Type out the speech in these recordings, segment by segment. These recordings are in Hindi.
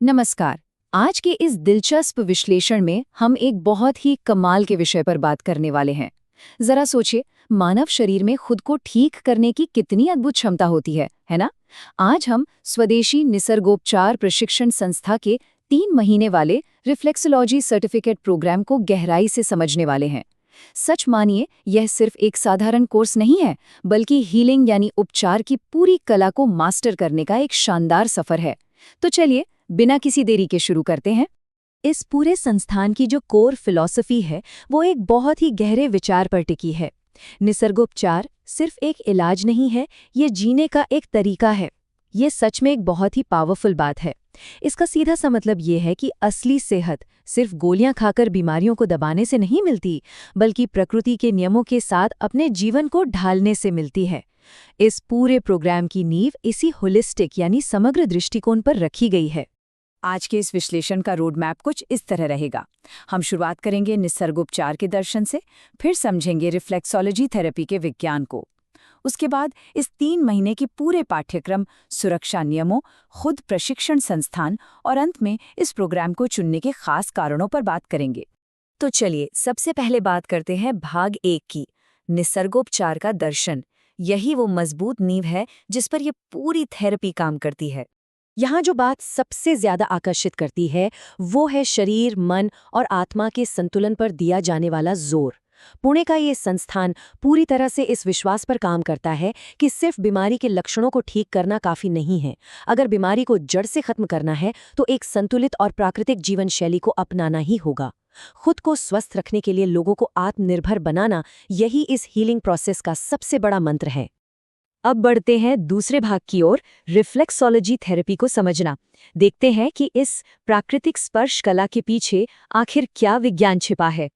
नमस्कार। आज के इस दिलचस्प विश्लेषण में हम एक बहुत ही कमाल के विषय पर बात करने वाले हैं। जरा सोचिए, मानव शरीर में खुद को ठीक करने की कितनी अद्भुत क्षमता होती है ना? आज हम स्वदेशी निसर्गोपचार प्रशिक्षण संस्था के 3 महीने वाले रिफ्लेक्सोलॉजी सर्टिफिकेट प्रोग्राम को गहराई से समझने वाले हैं। सच मानिए, यह सिर्फ एक साधारण कोर्स नहीं है, बल्कि हीलिंग यानी उपचार की पूरी कला को मास्टर करने का एक शानदार सफर है। तो चलिए, बिना किसी देरी के शुरू करते हैं। इस पूरे संस्थान की जो कोर फिलॉसफी है, वो एक बहुत ही गहरे विचार पर टिकी है। निसर्गोपचार सिर्फ एक इलाज नहीं है, ये जीने का एक तरीका है। ये सच में एक बहुत ही पावरफुल बात है। इसका सीधा सा मतलब ये है कि असली सेहत सिर्फ गोलियां खाकर बीमारियों को दबाने से नहीं मिलती, बल्कि प्रकृति के नियमों के साथ अपने जीवन को ढालने से मिलती है। इस पूरे प्रोग्राम की नींव इसी होलिस्टिक यानी समग्र दृष्टिकोण पर रखी गई है। आज के इस विश्लेषण का रोड मैप कुछ इस तरह रहेगा। हम शुरुआत करेंगे निसर्गोपचार के दर्शन से, फिर समझेंगे रिफ्लेक्सोलॉजी थेरेपी के विज्ञान को। उसके बाद इस 3 महीने के पूरे पाठ्यक्रम, सुरक्षा नियमों, खुद प्रशिक्षण संस्थान और अंत में इस प्रोग्राम को चुनने के खास कारणों पर बात करेंगे। तो चलिए, सबसे पहले बात करते हैं भाग 1 की, निसर्गोपचार का दर्शन। यही वो मजबूत नींव है जिस पर यह पूरी थेरेपी काम करती है। यहाँ जो बात सबसे ज्यादा आकर्षित करती है, वो है शरीर, मन और आत्मा के संतुलन पर दिया जाने वाला जोर। पुणे का ये संस्थान पूरी तरह से इस विश्वास पर काम करता है कि सिर्फ बीमारी के लक्षणों को ठीक करना काफी नहीं है। अगर बीमारी को जड़ से खत्म करना है, तो एक संतुलित और प्राकृतिक जीवन शैली को अपनाना ही होगा। खुद को स्वस्थ रखने के लिए लोगों को आत्मनिर्भर बनाना, यही इस हीलिंग प्रोसेस का सबसे बड़ा मंत्र है। अब बढ़ते हैं दूसरे भाग की ओर, रिफ्लेक्सोलॉजी थेरेपी को समझना। देखते हैं कि इस प्राकृतिक स्पर्श कला के पीछे आखिर क्या विज्ञान छिपा है।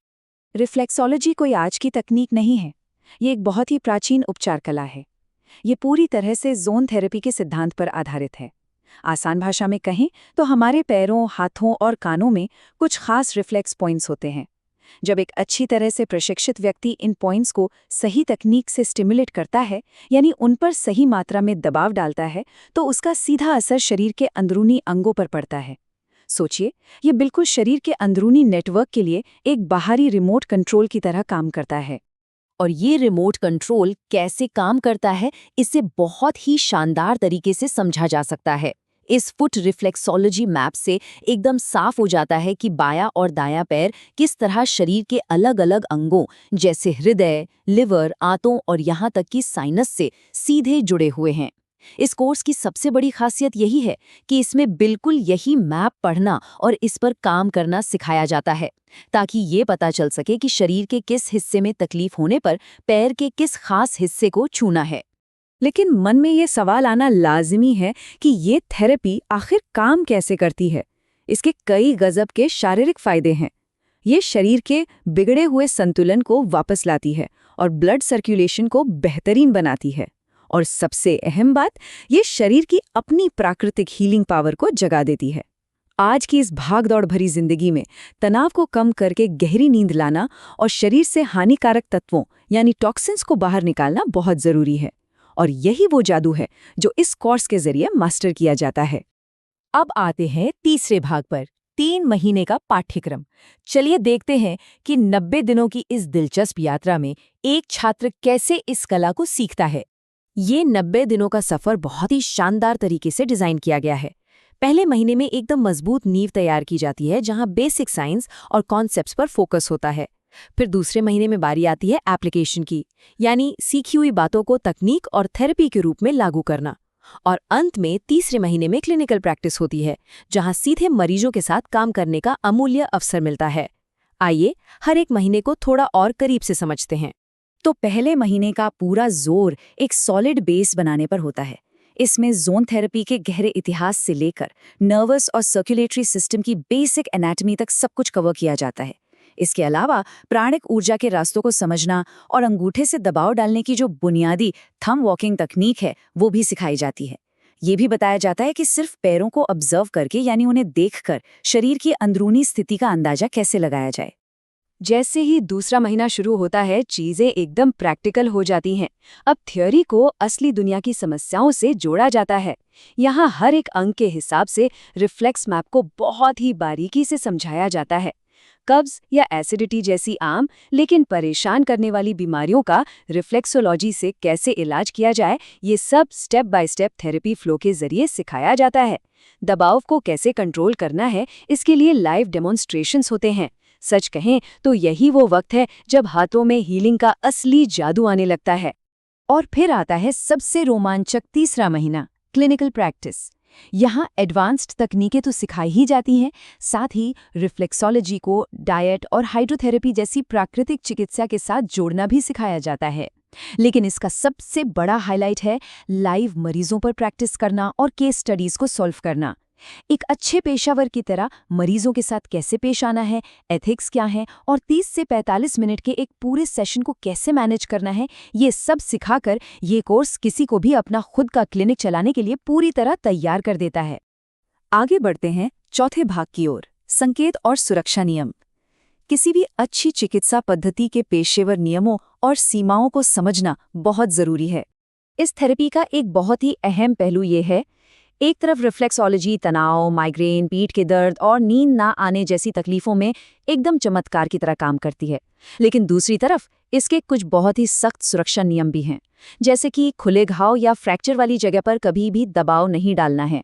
रिफ्लेक्सोलॉजी कोई आज की तकनीक नहीं है, ये एक बहुत ही प्राचीन उपचार कला है। ये पूरी तरह से जोन थेरेपी के सिद्धांत पर आधारित है। आसान भाषा में कहें तो हमारे पैरों, हाथों और कानों में कुछ खास रिफ्लेक्स पॉइंट्स होते हैं। जब एक अच्छी तरह से प्रशिक्षित व्यक्ति इन पॉइंट्स को सही तकनीक से स्टिमुलेट करता है, यानी उन पर सही मात्रा में दबाव डालता है, तो उसका सीधा असर शरीर के अंदरूनी अंगों पर पड़ता है। सोचिए, ये बिल्कुल शरीर के अंदरूनी नेटवर्क के लिए एक बाहरी रिमोट कंट्रोल की तरह काम करता है। और ये रिमोट कंट्रोल कैसे काम करता है, इसे बहुत ही शानदार तरीके से समझा जा सकता है। इस फुट रिफ्लेक्सोलॉजी मैप से एकदम साफ हो जाता है कि बायां और दायां पैर किस तरह शरीर के अलग-अलग अंगों जैसे हृदय, लिवर, आंतों और यहाँ तक कि साइनस से सीधे जुड़े हुए हैं। इस कोर्स की सबसे बड़ी खासियत यही है कि इसमें बिल्कुल यही मैप पढ़ना और इस पर काम करना सिखाया जाता है, ताकि ये पता चल सके कि शरीर के किस हिस्से में तकलीफ होने पर पैर के किस खास हिस्से को छूना है। लेकिन मन में ये सवाल आना लाजिमी है कि ये थेरेपी आखिर काम कैसे करती है। इसके कई गजब के शारीरिक फायदे हैं। ये शरीर के बिगड़े हुए संतुलन को वापस लाती है और ब्लड सर्कुलेशन को बेहतरीन बनाती है। और सबसे अहम बात, ये शरीर की अपनी प्राकृतिक हीलिंग पावर को जगा देती है। आज की इस भागदौड़ भरी जिंदगी में तनाव को कम करके गहरी नींद लाना और शरीर से हानिकारक तत्वों यानी टॉक्सिन्स को बाहर निकालना बहुत जरूरी है। और यही वो जादू है जो इस कोर्स के जरिए मास्टर किया जाता है। अब आते हैं तीसरे भाग पर, 3 महीने का पाठ्यक्रम। चलिए देखते हैं कि 90 दिनों की इस दिलचस्प यात्रा में एक छात्र कैसे इस कला को सीखता है। ये 90 दिनों का सफर बहुत ही शानदार तरीके से डिजाइन किया गया है। पहले महीने में एकदम मजबूत नींव तैयार की जाती है, जहां बेसिक साइंस और कॉन्सेप्ट्स पर फोकस होता है। फिर दूसरे महीने में बारी आती है एप्लीकेशन की, यानी सीखी हुई बातों को तकनीक और थेरेपी के रूप में लागू करना। और अंत में तीसरे महीने में क्लिनिकल प्रैक्टिस होती है, जहां सीधे मरीजों के साथ काम करने का अमूल्य अवसर मिलता है। आइए हर एक महीने को थोड़ा और करीब से समझते हैं। तो पहले महीने का पूरा जोर एक सॉलिड बेस बनाने पर होता है। इसमें जोन थेरेपी के गहरे इतिहास से लेकर नर्वस और सर्कुलेटरी सिस्टम की बेसिक एनाटॉमी तक सब कुछ कवर किया जाता है। इसके अलावा प्राणिक ऊर्जा के रास्तों को समझना और अंगूठे से दबाव डालने की जो बुनियादी थंब वॉकिंग तकनीक है, वो भी सिखाई जाती है। ये भी बताया जाता है कि सिर्फ पैरों को ऑब्जर्व करके, यानी उन्हें देखकर, शरीर की अंदरूनी स्थिति का अंदाजा कैसे लगाया जाए। जैसे ही दूसरा महीना शुरू होता है, चीजें एकदम प्रैक्टिकल हो जाती हैं। अब थ्योरी को असली दुनिया की समस्याओं से जोड़ा जाता है। यहाँ हर एक अंक के हिसाब से रिफ्लेक्स मैप को बहुत ही बारीकी से समझाया जाता है। कब्ज या एसिडिटी जैसी आम लेकिन परेशान करने वाली बीमारियों का रिफ्लेक्सोलॉजी से कैसे इलाज किया जाए, ये सब step by step therapy flow के जरिए सिखाया जाता है। दबाव को कैसे कंट्रोल करना है, इसके लिए लाइव डेमोन्स्ट्रेशंस होते हैं। सच कहें तो यही वो वक्त है जब हाथों में हीलिंग का असली जादू आने लगता है। और फिर आता है सबसे रोमांचक तीसरा महीना, क्लिनिकल प्रैक्टिस। यहाँ एडवांस्ड तकनीकें तो सिखाई ही जाती हैं, साथ ही रिफ्लेक्सोलॉजी को डाइट और हाइड्रोथेरेपी जैसी प्राकृतिक चिकित्सा के साथ जोड़ना भी सिखाया जाता है। लेकिन इसका सबसे बड़ा हाइलाइट है लाइव मरीजों पर प्रैक्टिस करना और केस स्टडीज को सॉल्व करना। एक अच्छे पेशावर की तरह मरीजों के साथ कैसे पेश आना है, एथिक्स क्या है और 30 से 45 मिनट के एक पूरे सेशन को कैसे मैनेज करना है, ये सब सिखाकर ये कोर्स किसी को भी अपना खुद का क्लिनिक चलाने के लिए पूरी तरह तैयार कर देता है। आगे बढ़ते हैं चौथे भाग की ओर, संकेत और सुरक्षा नियम। किसी भी अच्छी चिकित्सा पद्धति के पेशेवर नियमों और सीमाओं को समझना बहुत जरूरी है। इस थेरेपी का एक बहुत ही अहम पहलू ये है, एक तरफ रिफ्लेक्सोलॉजी तनाव, माइग्रेन, पीठ के दर्द और नींद ना आने जैसी तकलीफों में एकदम चमत्कार की तरह काम करती है, लेकिन दूसरी तरफ इसके कुछ बहुत ही सख्त सुरक्षा नियम भी हैं, जैसे कि खुले घाव या फ्रैक्चर वाली जगह पर कभी भी दबाव नहीं डालना है।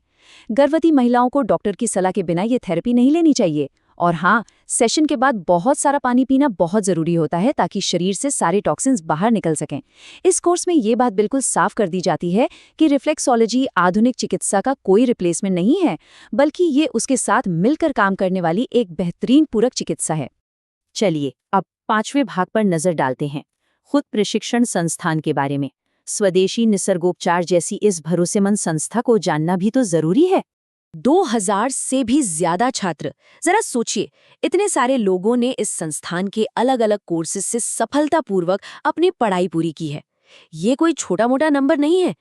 गर्भवती महिलाओं को डॉक्टर की सलाह के बिना ये थेरेपी नहीं लेनी चाहिए। और हाँ, सेशन के बाद बहुत सारा पानी पीना बहुत ज़रूरी होता है ताकि शरीर से सारे टॉक्सिन्स बाहर निकल सकें। इस कोर्स में ये बात बिल्कुल साफ कर दी जाती है कि रिफ्लेक्सोलॉजी आधुनिक चिकित्सा का कोई रिप्लेसमेंट नहीं है, बल्कि ये उसके साथ मिलकर काम करने वाली एक बेहतरीन पूरक चिकित्सा है। चलिए अब पांचवें भाग पर नजर डालते हैं, खुद प्रशिक्षण संस्थान के बारे में। स्वदेशी निसर्गोपचार जैसी इस भरोसेमंद संस्था को जानना भी तो जरूरी है। 2000 से भी ज्यादा छात्र, जरा सोचिए, इतने सारे लोगों ने इस संस्थान के अलग अलग कोर्सेज से सफलतापूर्वक अपनी पढ़ाई पूरी की है। ये कोई छोटा मोटा नंबर नहीं है।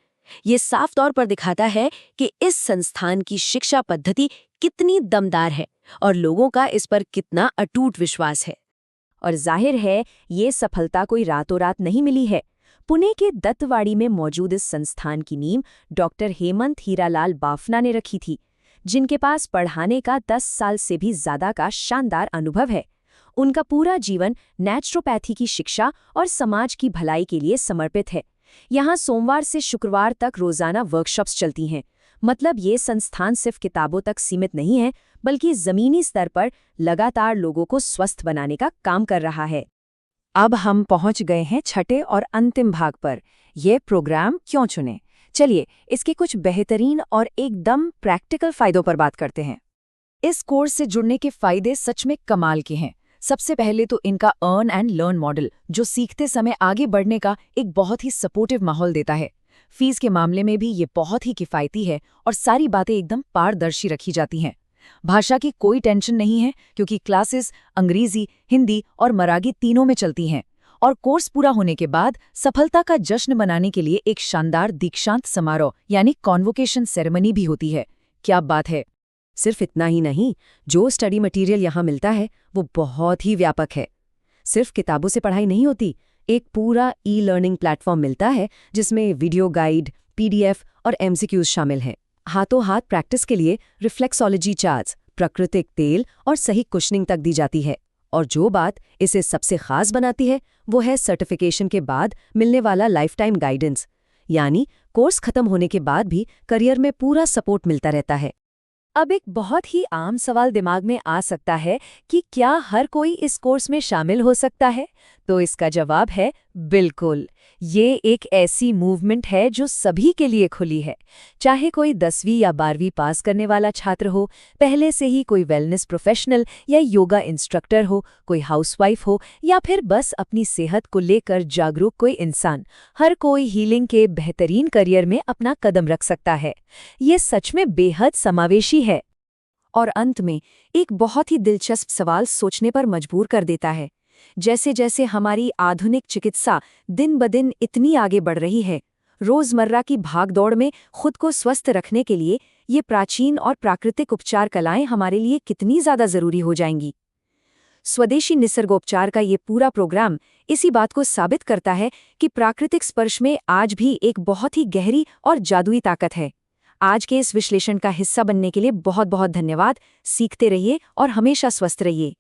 ये साफ तौर पर दिखाता है कि इस संस्थान की शिक्षा पद्धति कितनी दमदार है और लोगों का इस पर कितना अटूट विश्वास है। और जाहिर है ये सफलता कोई रातों रात नहीं मिली है। पुणे के दत्तवाड़ी में मौजूद इस संस्थान की नींव डॉक्टर हेमंत हीरालाल बाफना ने रखी थी, जिनके पास पढ़ाने का 10 साल से भी ज्यादा का शानदार अनुभव है। उनका पूरा जीवन नेचुरोपैथी की शिक्षा और समाज की भलाई के लिए समर्पित है। यहाँ सोमवार से शुक्रवार तक रोजाना वर्कशॉप्स चलती हैं। मतलब ये संस्थान सिर्फ किताबों तक सीमित नहीं है, बल्कि जमीनी स्तर पर लगातार लोगों को स्वस्थ बनाने का काम कर रहा है। अब हम पहुंच गए हैं छठे और अंतिम भाग पर, यह प्रोग्राम क्यों चुने। चलिए इसके कुछ बेहतरीन और एकदम प्रैक्टिकल फायदों पर बात करते हैं। इस कोर्स से जुड़ने के फायदे सच में कमाल के हैं। सबसे पहले तो इनका अर्न एंड लर्न मॉडल, जो सीखते समय आगे बढ़ने का एक बहुत ही सपोर्टिव माहौल देता है। फीस के मामले में भी ये बहुत ही किफ़ायती है और सारी बातें एकदम पारदर्शी रखी जाती हैं। भाषा की कोई टेंशन नहीं है, क्योंकि क्लासेस अंग्रेजी, हिंदी और मराठी तीनों में चलती हैं। और कोर्स पूरा होने के बाद सफलता का जश्न मनाने के लिए एक शानदार दीक्षांत समारोह यानी कॉन्वोकेशन सेरेमनी भी होती है। क्या बात है। सिर्फ इतना ही नहीं, जो स्टडी मटेरियल यहाँ मिलता है वो बहुत ही व्यापक है। सिर्फ किताबों से पढ़ाई नहीं होती, एक पूरा ई लर्निंग प्लेटफॉर्म मिलता है जिसमें वीडियो गाइड, पीडीएफ और एमसीक्यूज शामिल हैं। हाथों हाथ प्रैक्टिस के लिए रिफ्लेक्सोलॉजी चार्ट्स, प्राकृतिक तेल और सही कुशनिंग तक दी जाती है। और जो बात इसे सबसे खास बनाती है वो है सर्टिफिकेशन के बाद मिलने वाला लाइफ टाइम गाइडेंस, यानी कोर्स खत्म होने के बाद भी करियर में पूरा सपोर्ट मिलता रहता है। अब एक बहुत ही आम सवाल दिमाग में आ सकता है कि क्या हर कोई इस कोर्स में शामिल हो सकता है? तो इसका जवाब है बिल्कुल। ये एक ऐसी मूवमेंट है जो सभी के लिए खुली है। चाहे कोई 10वीं या 12वीं पास करने वाला छात्र हो, पहले से ही कोई वेलनेस प्रोफेशनल या योगा इंस्ट्रक्टर हो, कोई हाउसवाइफ हो या फिर बस अपनी सेहत को लेकर जागरूक कोई इंसान, हर कोई हीलिंग के बेहतरीन करियर में अपना कदम रख सकता है। ये सच में बेहद समावेशी है। और अंत में एक बहुत ही दिलचस्प सवाल सोचने पर मजबूर कर देता है। जैसे जैसे हमारी आधुनिक चिकित्सा दिन ब दिन इतनी आगे बढ़ रही है, रोजमर्रा की भागदौड़ में खुद को स्वस्थ रखने के लिए ये प्राचीन और प्राकृतिक उपचार कलाएं हमारे लिए कितनी ज्यादा जरूरी हो जाएंगी। स्वदेशी निसर्गोपचार का ये पूरा प्रोग्राम इसी बात को साबित करता है कि प्राकृतिक स्पर्श में आज भी एक बहुत ही गहरी और जादुई ताकत है। आज के इस विश्लेषण का हिस्सा बनने के लिए बहुत बहुत धन्यवाद। सीखते रहिए और हमेशा स्वस्थ रहिए।